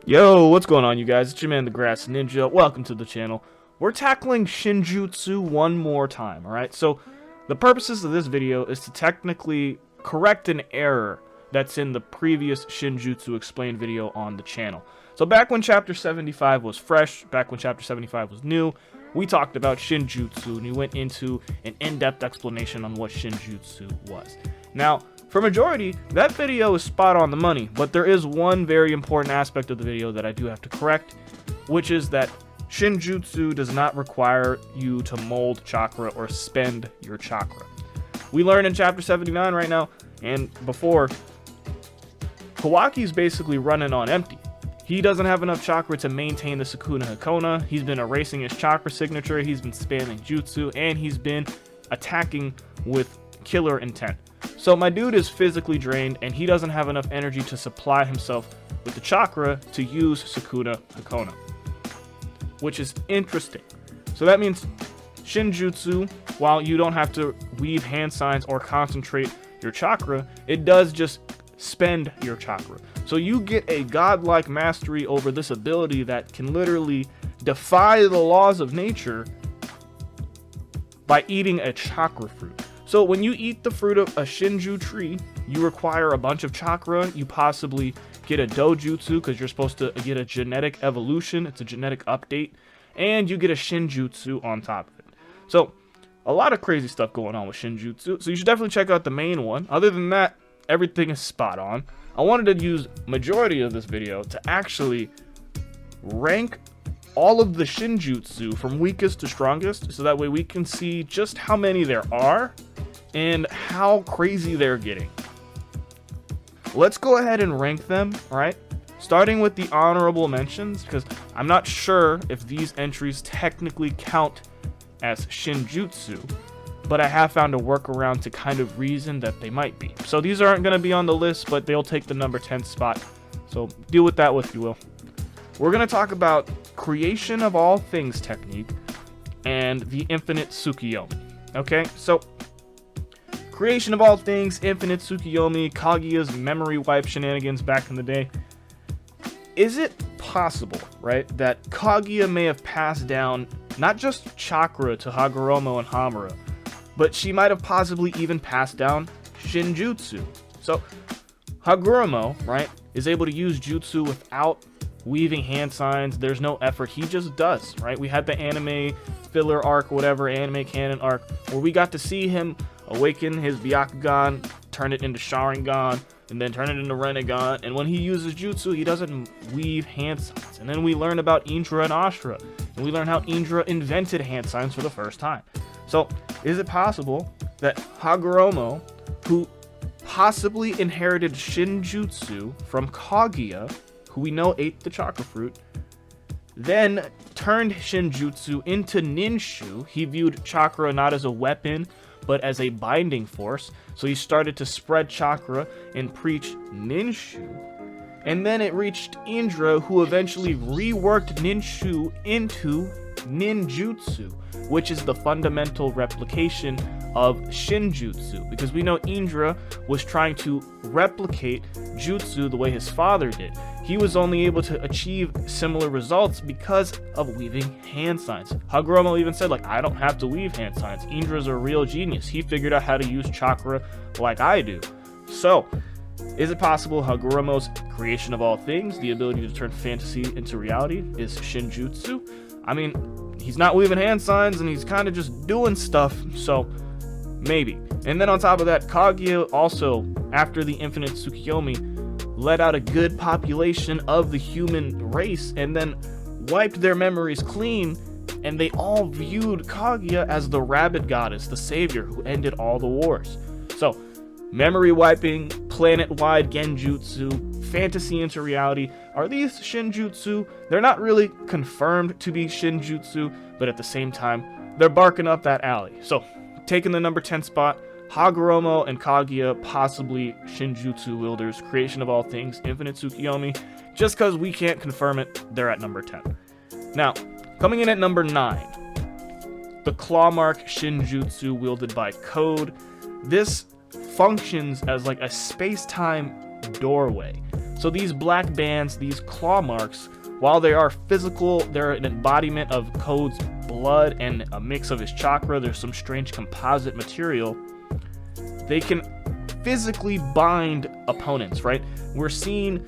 Yo, what's going on, you guys? It's your man, the Grass Ninja. Welcome to the channel. We're tackling Shinjutsu one more time, alright? So, the purposes of this video is to technically correct an error that's in the previous Shinjutsu explained video on the channel. So, back when Chapter 75 was fresh, back when Chapter 75 was new, we talked about Shinjutsu, and we went into an in-depth explanation on what Shinjutsu was. Now, for majority, that video is spot on the money, but there is one very important aspect of the video that I do have to correct, which is that Shinjutsu does not require you to mold chakra or spend your chakra. We learn in Chapter 79 right now, and before, Kawaki's basically running on empty. He doesn't have enough chakra to maintain the Sukuna Hakona. He's been erasing his chakra signature, he's been spamming jutsu, and he's been attacking with killer intent. So my dude is physically drained, and he doesn't have enough energy to supply himself with the chakra to use Sukuna Hakona, which is interesting. So that means Shinjutsu, while you don't have to weave hand signs or concentrate your chakra, it does just spend your chakra. So you get a godlike mastery over this ability that can literally defy the laws of nature by eating a chakra fruit. So when you eat the fruit of a Shinju tree, you require a bunch of chakra. You possibly get a dojutsu because you're supposed to get a genetic evolution. It's a genetic update. And you get a Shinjutsu on top of it. So a lot of crazy stuff going on with Shinjutsu. So you should definitely check out the main one. Other than that, everything is spot on. I wanted to use majority of this video to actually rank all of the Shinjutsu from weakest to strongest, so that way we can see just how many there are and how crazy they're getting. Let's go ahead and rank them, alright? Starting with the honorable mentions, because I'm not sure if these entries technically count as Shinjutsu, but I have found a workaround to kind of reason that they might be. So these aren't going to be on the list, but they'll take the number 10 spot. So deal with that if you will. We're going to talk about creation of all things technique and the infinite Tsukiyomi. Okay, so creation of all things, infinite Tsukiyomi, Kaguya's memory wipe shenanigans back in the day. Is it possible, right, that Kaguya may have passed down not just chakra to Hagoromo and Hamura, but she might have possibly even passed down Shinjutsu? So Hagoromo, right, is able to use jutsu without weaving hand signs. There's no effort, he just does, right? We had the anime filler arc, whatever, anime canon arc, where we got to see him awaken his Byakugan, turn it into Sharingan, and then turn it into Rinnegan, and when he uses jutsu, he doesn't weave hand signs. And then we learn about Indra and Ashura, and we learn how Indra invented hand signs for the first time. So, is it possible that Hagoromo, who possibly inherited Shinjutsu from Kaguya, who we know ate the chakra fruit, then turned Shinjutsu into Ninshu? He viewed chakra not as a weapon, but as a binding force. So he started to spread chakra and preach Ninshu. And then it reached Indra, who eventually reworked Ninshu into Ninjutsu, which is the fundamental replication of Shinjutsu, because we know Indra was trying to replicate jutsu the way his father did. He was only able to achieve similar results because of weaving hand signs. Hagoromo even said, like, I don't have to weave hand signs. Indra's a real genius. He figured out how to use chakra like I do. So, is it possible Hagoromo's creation of all things, the ability to turn fantasy into reality, is Shinjutsu? I mean, he's not weaving hand signs and he's kind of just doing stuff, so maybe. And then on top of that, Kaguya also, after the infinite Tsukiyomi, let out a good population of the human race and then wiped their memories clean, and they all viewed Kaguya as the rabbit goddess, the savior who ended all the wars. So, memory wiping, planet-wide genjutsu, fantasy into reality. Are these Shinjutsu? They're not really confirmed to be Shinjutsu, but at the same time, they're barking up that alley. So, taking the number 10 spot, Hagoromo and Kaguya, possibly Shinjutsu wielders, creation of all things, infinite Tsukiyomi. Just because we can't confirm it, they're at number 10. Now, coming in at number 9, the claw mark Shinjutsu wielded by Code. This functions as like a space-time doorway. So these black bands, these claw marks, while they are physical, they're an embodiment of Code's blood and a mix of his chakra. There's some strange composite material. They can physically bind opponents, right? We're seeing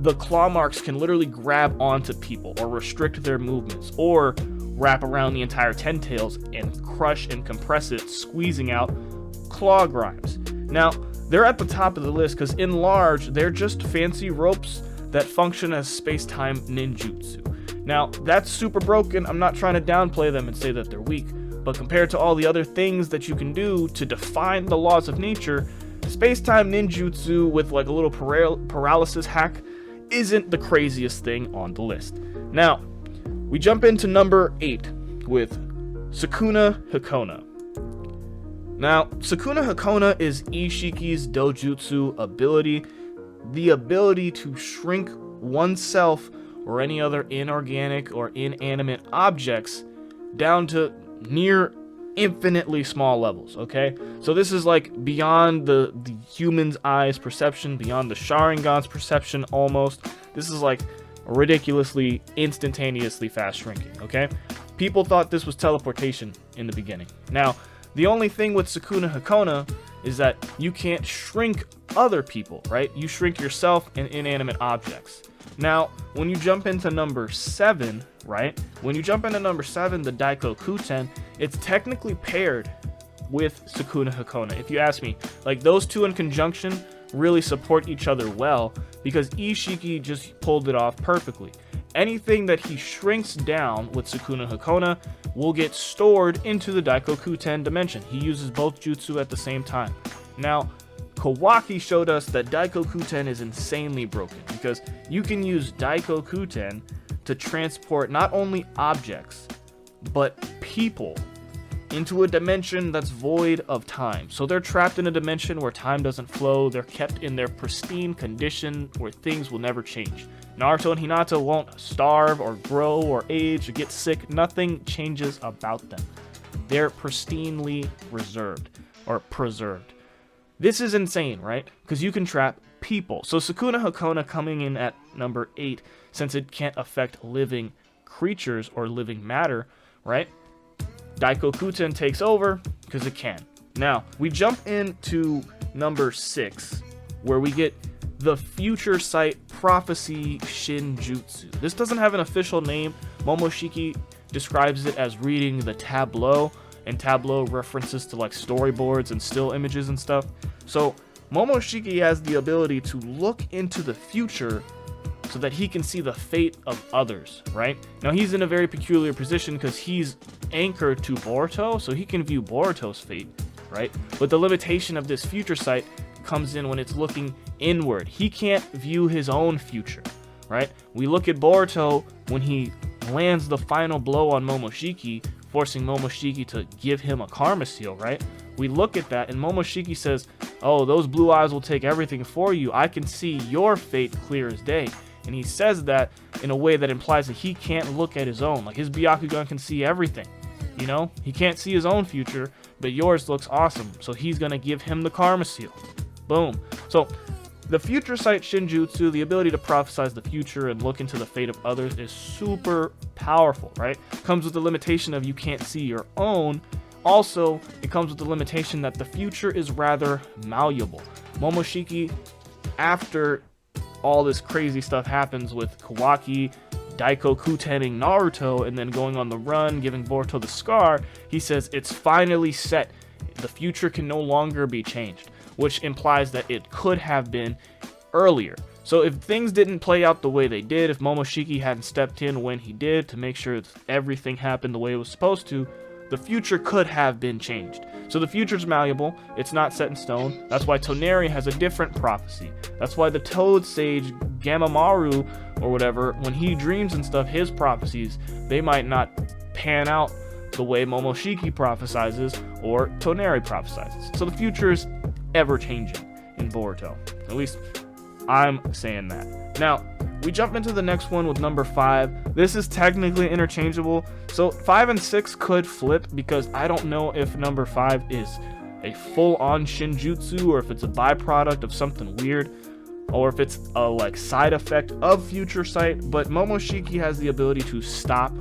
the claw marks can literally grab onto people or restrict their movements or wrap around the entire 10 tails and crush and compress it, squeezing out claw grimes. Now, they're at the top of the list because in large, they're just fancy ropes that function as space-time ninjutsu. Now, that's super broken. I'm not trying to downplay them and say that they're weak, but compared to all the other things that you can do to define the laws of nature, space-time ninjutsu with like a little paralysis hack isn't the craziest thing on the list. Now, we jump into number 8 with Sukuna Hikona. Now, Sukuna Hikona is Ishiki's dojutsu ability, the ability to shrink oneself or any other inorganic or inanimate objects down to near infinitely small levels, okay? So this is like beyond the human's eye's perception, beyond the Sharingan's perception almost. This is like ridiculously, instantaneously fast shrinking, okay? People thought this was teleportation in the beginning. Now, the only thing with Sukuna Hikona is that you can't shrink other people, right? You shrink yourself and inanimate objects. Now, when you jump into number 7, right? When you jump into number 7, the Daiko Kuten, it's technically paired with Sukuna Hikona. If you ask me, like those two in conjunction really support each other well because Ishiki just pulled it off perfectly. Anything that he shrinks down with Sukuna Hikona will get stored into the Daiko Kuten dimension. He uses both jutsu at the same time. Now, Kawaki showed us that Daiko Kuten is insanely broken because you can use Daiko Kuten to transport not only objects, but people into a dimension that's void of time. So they're trapped in a dimension where time doesn't flow. They're kept in their pristine condition where things will never change. Naruto and Hinata won't starve or grow or age or get sick. Nothing changes about them. They're pristinely reserved or preserved. This is insane, right? Because you can trap people. So Sukuna Hikona coming in at number 8, since it can't affect living creatures or living matter, right? Daiko Kuten takes over because it can. Now, we jump into number 6, where we get the Future Sight Prophecy Shinjutsu. This doesn't have an official name. Momoshiki describes it as reading the tableau, and tableau references to like storyboards and still images and stuff. So Momoshiki has the ability to look into the future so that he can see the fate of others, right? Now he's in a very peculiar position because he's anchored to Boruto, so he can view Boruto's fate, right? But the limitation of this future sight comes in when it's looking inward. He can't view his own future, right? We look at Boruto when he lands the final blow on Momoshiki, forcing Momoshiki to give him a karma seal, right? We look at that and Momoshiki says, oh, those blue eyes will take everything for you. I can see your fate clear as day. And he says that in a way that implies that he can't look at his own. Like his Byakugan can see everything, you know? He can't see his own future, but yours looks awesome. So he's going to give him the karma seal. Boom. So the Future Sight Shinjutsu, the ability to prophesize the future and look into the fate of others, is super powerful, right? Comes with the limitation of you can't see your own. Also, it comes with the limitation that the future is rather malleable. Momoshiki, after all this crazy stuff happens with Kawaki, Daiko Kutening Naruto, and then going on the run, giving Boruto the scar, he says it's finally set. The future can no longer be changed, which implies that it could have been earlier. So if things didn't play out the way they did, if Momoshiki hadn't stepped in when he did to make sure everything happened the way it was supposed to, the future could have been changed. So the future's malleable, it's not set in stone. That's why Toneri has a different prophecy. That's why the Toad Sage Gamamaru or whatever, when he dreams and stuff, his prophecies, they might not pan out the way Momoshiki prophesizes or Toneri prophesizes. So the future is ever changing in Boruto. At least I'm saying that. Now, we jump into the next one with number 5. This is technically interchangeable. So 5 and 6 could flip because I don't know if number 5 is a full-on Shinjutsu or if it's a byproduct of something weird or if it's a like side effect of Future Sight, but Momoshiki has the ability to stop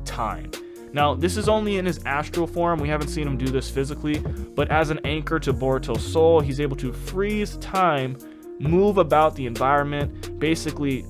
time. Now, this is only in his astral form. We haven't seen him do this physically, but as an anchor to Boruto's soul, he's able to freeze time, move about the environment, basically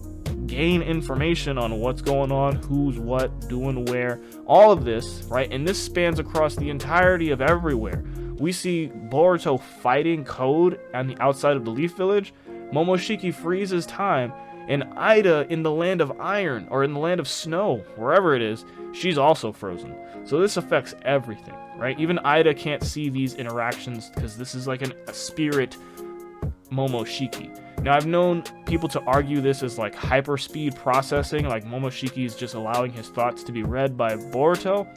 gain information on what's going on, who's what, doing where, all of this, right? And this spans across the entirety of everywhere. We see Boruto fighting Code on the outside of the Leaf Village. Momoshiki freezes time, and Ida in the land of iron, or in the land of snow, wherever it is, she's also frozen. So this affects everything, right? Even Ida can't see these interactions because this is like a spirit Momoshiki. Now, I've known people to argue this as like hyperspeed processing, like Momoshiki is just allowing his thoughts to be read by Boruto,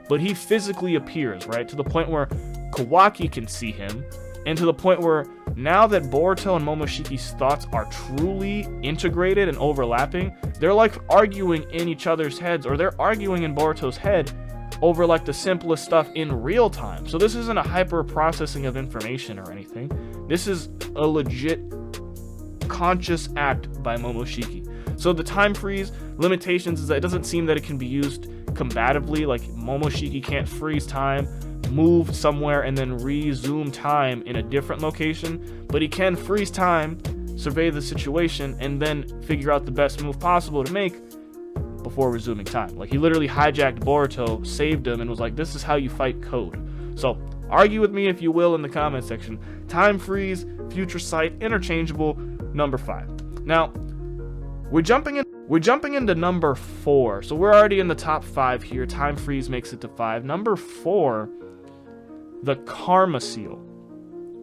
but he physically appears, right? To the point where Kawaki can see him, and to the point where now that Boruto and Momoshiki's thoughts are truly integrated and overlapping, they're like arguing in each other's heads, or they're arguing in Boruto's head over like the simplest stuff in real time. So this isn't a hyper processing of information or anything. This is a legit conscious act by Momoshiki. So the time freeze limitations is that it doesn't seem that it can be used combatively. Like Momoshiki can't freeze time, move somewhere, and then resume time in a different location, but he can freeze time, survey the situation, and then figure out the best move possible to make before resuming time. Like he literally hijacked Boruto, saved him, and was like, this is how you fight Code. So argue with me if you will in the comment section. Time freeze, Future Sight, interchangeable, number 5. Now, we're jumping into number 4. So we're already in the top 5 here. Time freeze makes it to 5. Number 4, the Karma Seal.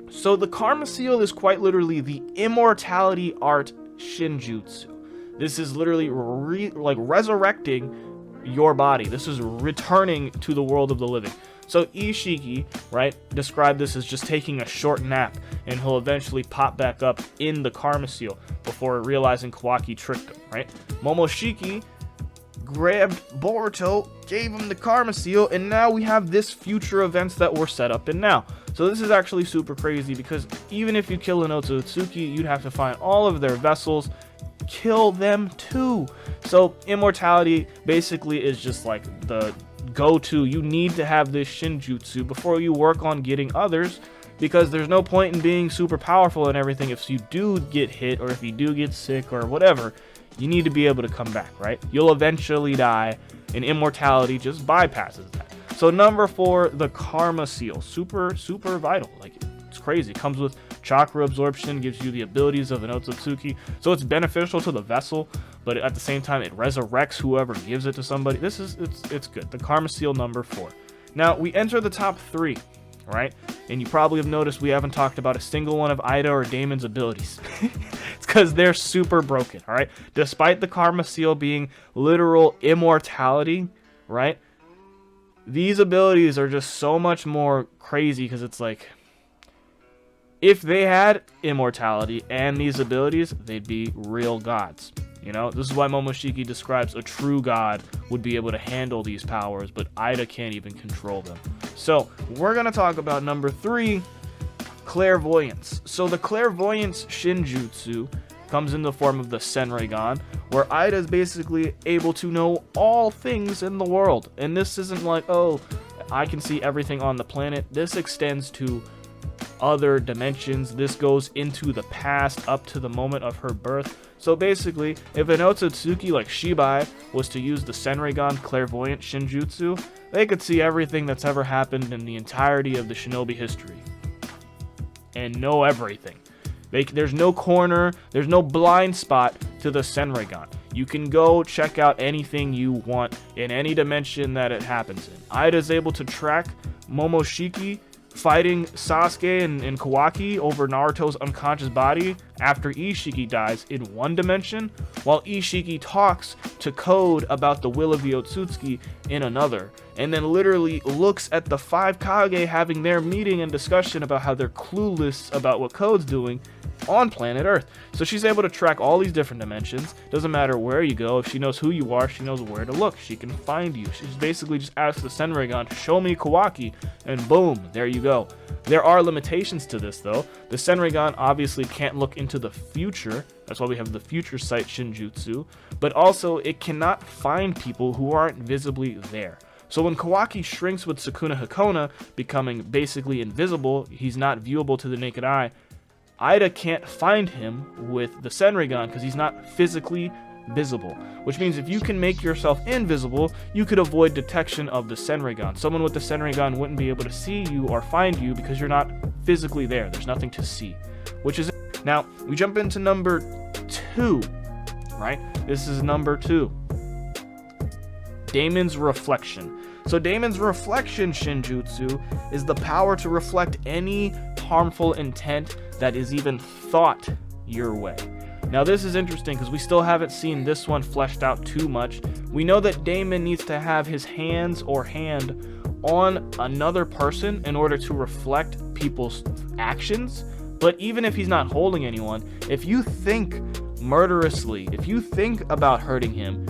So the Karma Seal is quite literally the immortality art Shinjutsu. This is literally resurrecting your body. This is returning to the world of the living. So Ishiki, right, described this as just taking a short nap, and he'll eventually pop back up in the Karma Seal before realizing Kawaki tricked him, right? Momoshiki grabbed Boruto, gave him the Karma Seal, and now we have this future events that we're set up in now. So this is actually super crazy because even if you kill an Otsutsuki, you'd have to find all of their vessels, kill them too. So immortality basically is just like the go-to. You need to have this Shinjutsu before you work on getting others, because there's no point in being super powerful and everything if you do get hit or if you do get sick or whatever. You need to be able to come back, right? You'll eventually die, and immortality just bypasses that. So number 4, the Karma Seal. Super vital. Like, it's crazy. It comes with chakra absorption, gives you the abilities of an Otsutsuki. So it's beneficial to the vessel, but at the same time, it resurrects whoever gives it to somebody. It's good. The Karma Seal, number 4. Now, we enter the top 3, right? And you probably have noticed we haven't talked about a single one of Ida or Damon's abilities. It's because they're super broken, all right? Despite the Karma Seal being literal immortality, right? These abilities are just so much more crazy because it's like, if they had immortality and these abilities, they'd be real gods. You know, this is why Momoshiki describes a true god would be able to handle these powers, but Ida can't even control them. So we're going to talk about number 3, clairvoyance. So the clairvoyance Shinjutsu comes in the form of the Senreigan, where Ida is basically able to know all things in the world. And this isn't like, oh, I can see everything on the planet. This extends to other dimensions. This goes into the past up to the moment of her birth. So basically, if an Otsutsuki like Shibai was to use the Senreigan clairvoyant Shinjutsu, they could see everything that's ever happened in the entirety of the shinobi history and know everything. There's no corner, there's no blind spot to the Senreigan. You can go check out anything you want in any dimension that it happens in. Ida is able to track Momoshiki fighting Sasuke and Kawaki over Naruto's unconscious body after Ishiki dies in one dimension, while Ishiki talks to Code about the will of the Otsutsuki in another, and then literally looks at the 5 Kage having their meeting and discussion about how they're clueless about what Code's doing on planet Earth. So she's able to track all these different dimensions. Doesn't matter where you go. If she knows who you are, she knows where to look. She can find you. She's basically just asks the Senrigan, show me Kawaki, and boom, there you go. There are limitations to this though. The Senrigan obviously can't look into the future. That's why we have the future sight Shinjutsu. But also it cannot find people who aren't visibly there. So when Kawaki shrinks with Sukuna Hakona, becoming basically invisible, he's not viewable to the naked eye, Ida can't find him with the Senrigan because he's not physically visible. Which means if you can make yourself invisible, you could avoid detection of the Senrigan. Someone with the Senrigan wouldn't be able to see you or find you because you're not physically there. There's nothing to see. Which is... Now, we jump into number 2, right? This is number 2. Daemon's Reflection. So Daemon's Reflection Shinjutsu is the power to reflect any harmful intent that is even thought your way. Now this is interesting because we still haven't seen this one fleshed out too much. We know that Daemon needs to have his hands or hand on another person in order to reflect people's actions. But even if he's not holding anyone, if you think murderously, if you think about hurting him,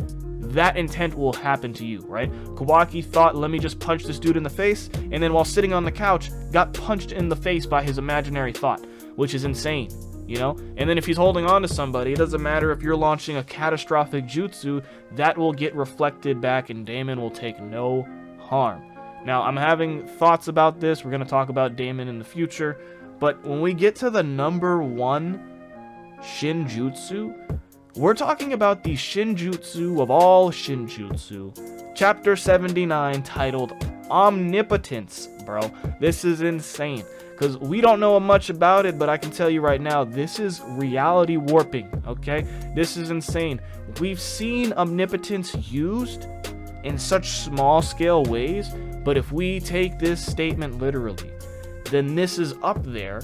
that intent will happen to you, right? Kawaki thought, let me just punch this dude in the face, and then while sitting on the couch, got punched in the face by his imaginary thought, which is insane, you know? And then if he's holding on to somebody, it doesn't matter if you're launching a catastrophic jutsu, that will get reflected back and Daemon will take no harm. Now, I'm having thoughts about this. We're going to talk about Daemon in the future, but when we get to the number 1 Shinjutsu, we're talking about the Shinjutsu of all Shinjutsu, Chapter 79, titled Omnipotence, bro. This is insane, because we don't know much about it, but I can tell you right now, this is reality warping, okay? This is insane. We've seen omnipotence used in such small-scale ways, but if we take this statement literally, then this is up there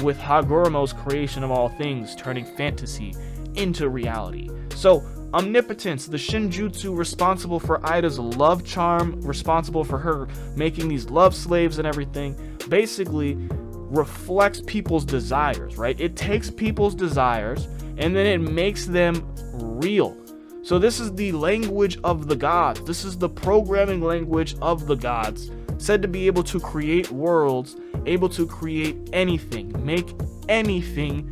with Hagoromo's creation of all things, turning fantasy into reality. So omnipotence, the Shinjutsu responsible for Ida's love charm, responsible for her making these love slaves and everything, basically reflects people's desires, right? It takes people's desires and then it makes them real. So this is the language of the gods. This is the programming language of the gods, said to be able to create worlds, able to create anything, make anything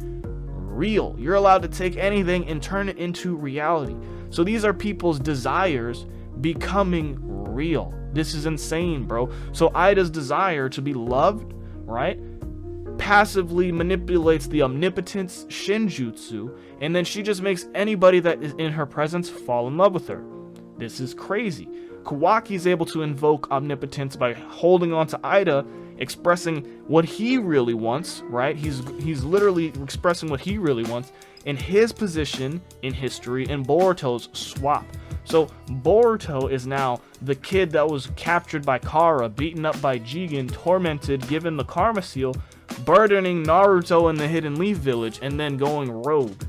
real. You're allowed to take anything and turn it into reality. So these are people's desires becoming real. This is insane, bro. So Ida's desire to be loved, right, passively manipulates the omnipotence Shinjutsu, and then she just makes anybody that is in her presence fall in love with her. This is crazy. Kawaki is able to invoke omnipotence by holding on to Ida, expressing what he really wants, right? He's literally expressing what he really wants in his position in history and Boruto's swap. So Boruto is now the kid that was captured by Kara, beaten up by Jigen, tormented, given the Karma Seal, burdening Naruto in the Hidden Leaf Village, and then going rogue.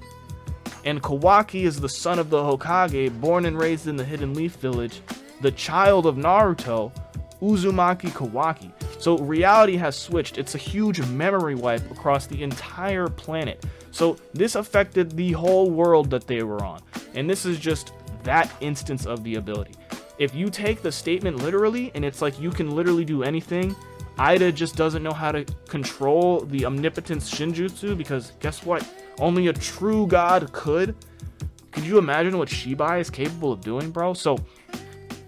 And Kawaki is the son of the Hokage, born and raised in the Hidden Leaf Village, the child of Naruto, Uzumaki Kawaki. So reality has switched. It's a huge memory wipe across the entire planet. So this affected the whole world that they were on. And this is just that instance of the ability. If you take the statement literally, and it's like you can literally do anything, Ida just doesn't know how to control the omnipotence Shinjutsu, because guess what? Only a true god could. Could you imagine what Shibai is capable of doing, bro? So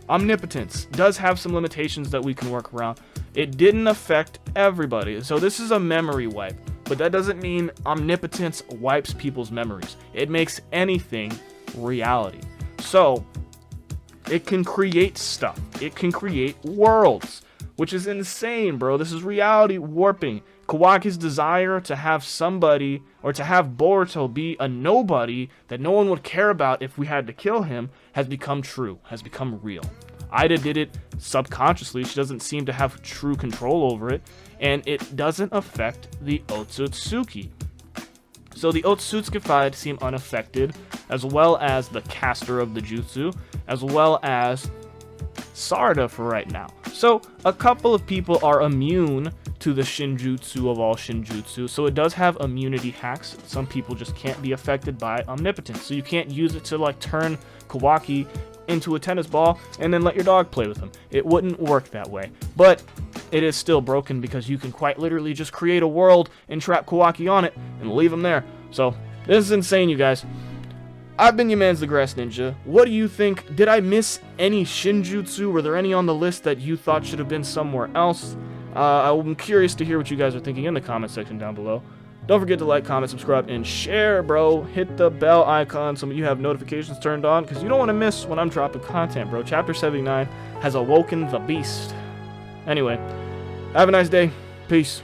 omnipotence does have some limitations that we can work around. It didn't affect everybody. So this is a memory wipe, but that doesn't mean omnipotence wipes people's memories. It makes anything reality. So it can create stuff. It can create worlds, which is insane, bro. This is reality warping. Kawaki's desire to have somebody, or to have Boruto be a nobody that no one would care about if we had to kill him, has become true, has become real. Ida did it subconsciously. She doesn't seem to have true control over it, and it doesn't affect the Otsutsuki. So the Otsutsuki seem unaffected, as well as the caster of the jutsu, as well as Sarda for right now. So a couple of people are immune to the Shinjutsu of all Shinjutsu, so it does have immunity hacks. Some people just can't be affected by omnipotence, so you can't use it to like turn Kawaki into a tennis ball and then let your dog play with him. It wouldn't work that way, but it is still broken because you can quite literally just create a world and trap Kawaki on it and leave him there. So this is insane, you guys. I've been your man's the Grass Ninja. What do you think? Did I miss any Shinjutsu? Were there any on the list that you thought should have been somewhere else? I'm curious to hear what you guys are thinking in the comment section down below. Don't forget to like, comment, subscribe, and share, bro. Hit the bell icon so you have notifications turned on, because you don't want to miss when I'm dropping content, bro. Chapter 79 has awoken the beast. Anyway, have a nice day. Peace.